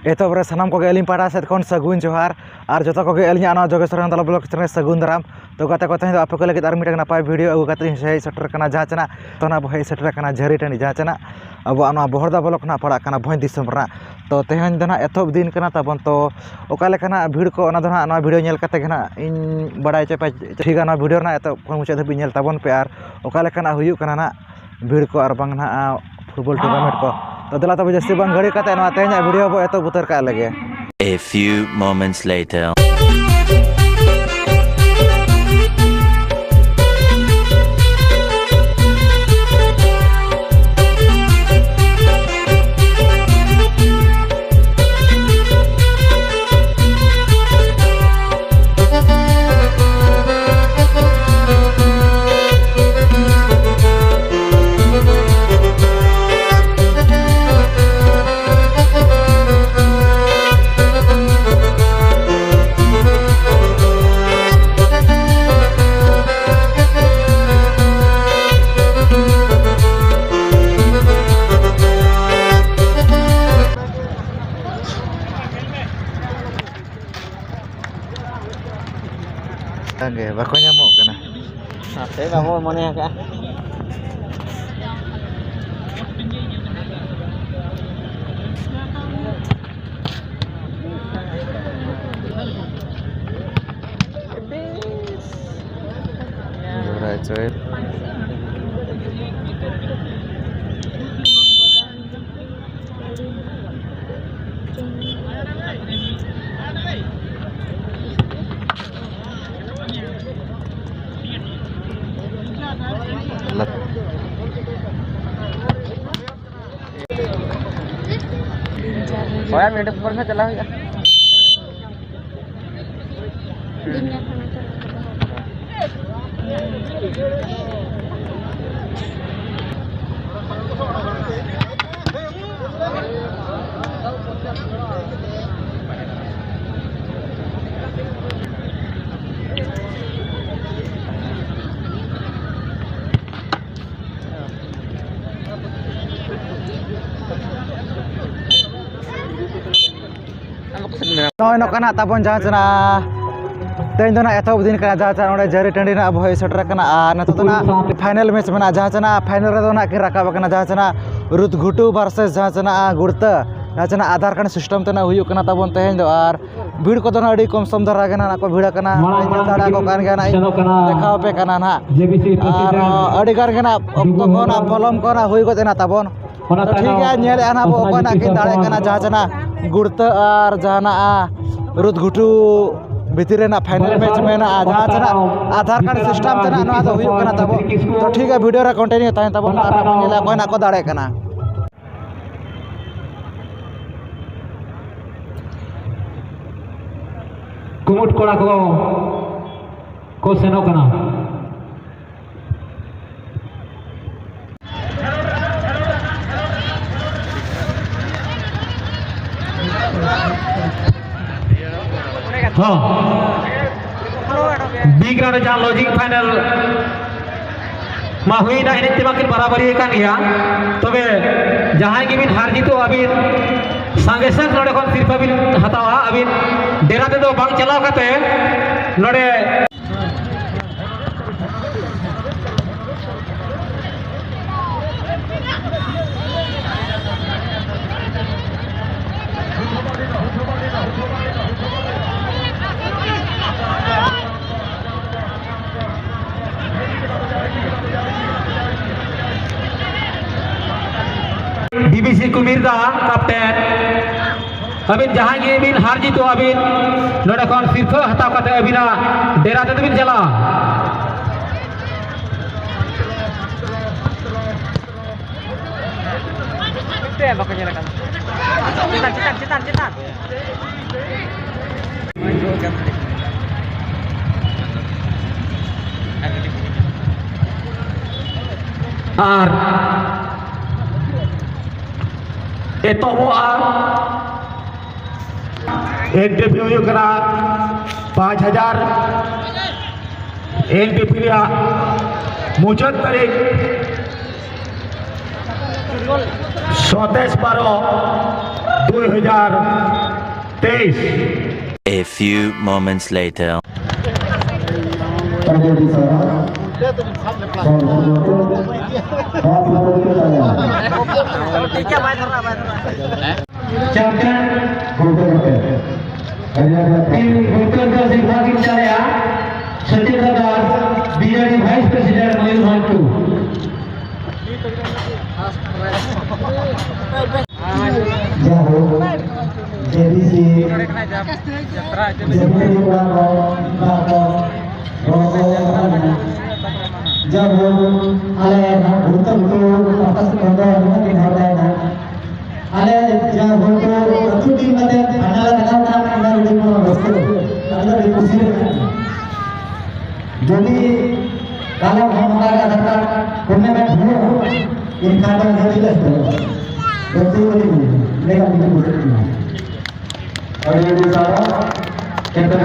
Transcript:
एतोबरे सानाम को अली पाड़ा सेद खन सगुन जोहार और जो को अलिया जोगेश्वर तला ब्लॉक चैनल सगुन दाराम तो गाते को तेज आपे को लगे और मिटे नपाय वीडियो अगू कते हे सेटर कना जहाँ चना तो ना हे सेटर कना झरी टनी जहाँ चना अब बहरदा ब्लॉक ना पड़ा कना भोज दिसम रा तो तेहन दो ना एथब दिन कना तबन तो ओकालेकना भीड़ को ना दो ना वीडियो नेल कते ना इन बड़ाई चे ठीक है वीडियो ना एत मुचाद धाबी नेल ताबन पे और ओकालेकना हुयु कना ना भीड़ को और बांग ना फुटबॉल टूर्नामेंट को तो दला तब जस्ती बंग घड़ी कते ना तेज वीडियो बो एत बुतर का लगे। A few moments later. Bako nyamuk kena. Nah, saya nggak mau mana ya kak. Alright, coy. Soalnya minum pernah celah ya. नॉय नकना ताबन जहाँ चना तेज दो ना एथब दिन कना जहाँ चना जरी टंडी ना अब सेटर कना नतो तो ना फाइनल मैच में जहाँ चना फाइनल रे दो ना कि राकाब कना जहाँ चना रुत घुटू वर्सेस जहाँ चना गुड़ता जहाँ चना आधार कार्ड सिस्टम तना हुयु कना ताबन तेज दो और भीड़ को ना अड़ी कम सम धरा गना को भीड़ कना दाड़ा को कान गना देखाव पे कना ना और अड़ी गार गना तो कोना पलम कोना हुई को देना ताबन तो ठीक है नेल आना बो कोना कि दाड़े कना जहाँ चना गुड़ता और जहाना रुद घुटू भितर फाइनल मैच में जहाँ चना आधार कार्ड सिस्टम तना ना तो हुयु कना ताबो तो ठीक है वीडियो रे कंटिन्यू ताइन ताबो ना नेला कोई ना को दाड़े कना कुमुट कोड़ा को सेनो कना हाँ बिग राउंड जहाँ लॉजिक फाइनल मा हुई ना इन्हें तिमाकिन बराबरी का निया तबे जहाँ की बिन हार जीतो अभी संगे संग नोड़े कौन सिर्फ अभी हतावा अभी डेरा ते दो बांग चलाओ करते नोड़े बीबीसी कुमिरदा कैप्टन अबिन जहाँ की बिन हार जीतो अबिन नोड़े कौन सिर्फ हताव करते अबिना डेरा ते बिन चला और एनटीपी हुई करा 5000 एनटीपी मुचाद तारीख 27/12 2023 A few moments later. Champion tim Gulkanda Singh Jaya Satyendra Das BJD Vice President Mayurbhanj 2 JBC जब आले भूतम को वापस करना है कि होता है आले जब भूतो छुट्टी में फाइनल लगा काम अंदर उड़ी को बसको अंदर खुशी जो भी kalau hamaga kata kunne में ढूंढो इनका तो नहीं लगता betul ini mereka tidak boleh और ये सारा कैप्टन